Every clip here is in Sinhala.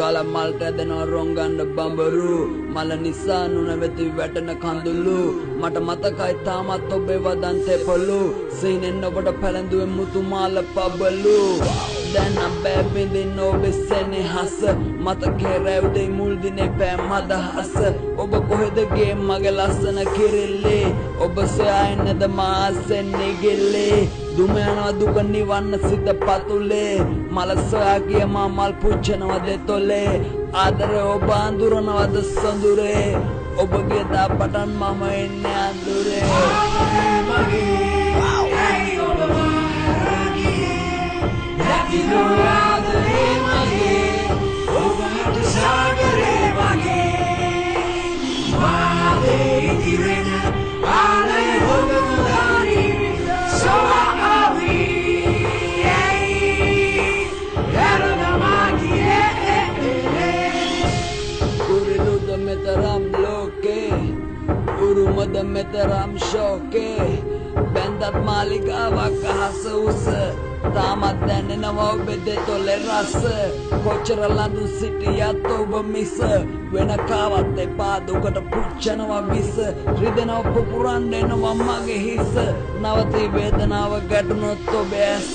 කාලා මල්ට ඇදෙනවා රොංගන්න බඹරු මල නිසා නුන වෙති වැටෙන කඳුළු මට මතකයි තාමත් ඔබේ වදන්තේ පොළු සීනෙන් ඔබට පැලඳුවේ මුතු මාල පබලු දැන් අපේ බින්දින් ඔබේ සෙනෙහස මතකේ රැවුදේ මුල් දිනේ පෑම් අදහස ඔබ කොහෙද ගේ මගේ ලස්සන කිරිල්ලේ ඔබ සොයන්නද මාසෙන් නිගිල්ලේ දුම යනවා දුක නිවන්න සිත පතුලේ මල සොයා ගිය මා මල් පුච්චනවා දෙතොලේ ආදරේ ඔබ අඳුරනවද සඳුරේ ඔබගේ දා පටන් මම එන්නේ අඳුරේ මෙතරම් ලෝකේ උරුමද මෙතරම් ශෝකේ බැන්දත් මාලිගාවක් අහස උස තාමත් දැනෙනවා ඔබේ දෙතොලේ රස කොච්චර ලඳුන් සිටියත් ඔබ මිස වෙන කාවත් එපා දුකට පුච්චනවා විස රිදෙනව පුපුරන් දෙනවා මගේ හිස නවතී වේදනාව ගැටුනොත් ඔබේ ඇස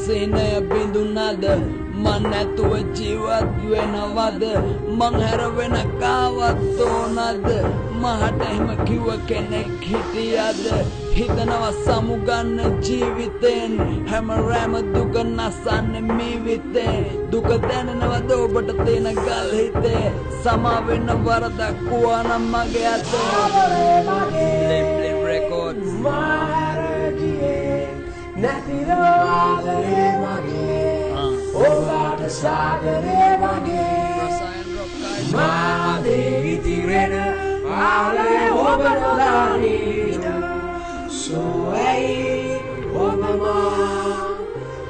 සිනය බිඳුනද මන් නැතුව ජීවත් වෙනවද මං හැර වෙන කාවත් ඕනද මහට එහෙම කිව්ව කෙනෙක් හිටියද හිතනවා සමුගන්න ජීවිතෙන් හැම රැම දුක නසන්නේ මීවිතේ දුක දැනෙනවද ඔබට තියෙන ගල් හිතේ සමා වෙන වරදක් වුණා නම් මගේ අතේ Blim Records නැතිරෝ ආදරේ මගේ ඔබට සාගරේ මගේ මාදේ ඉතිරෙන ආලේ ඔබ නොදනින සෝයි ඔබ මා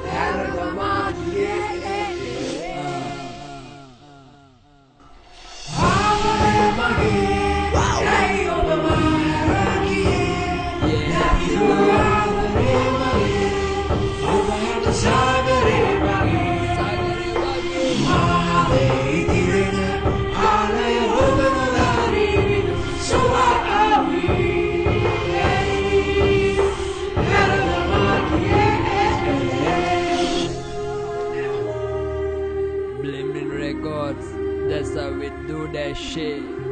හැරගමා ගියේ ආදරේ මගේ ඇයි ඔබ මා ගියේ නැතිරෝ Blim Records, that's how we do that shit.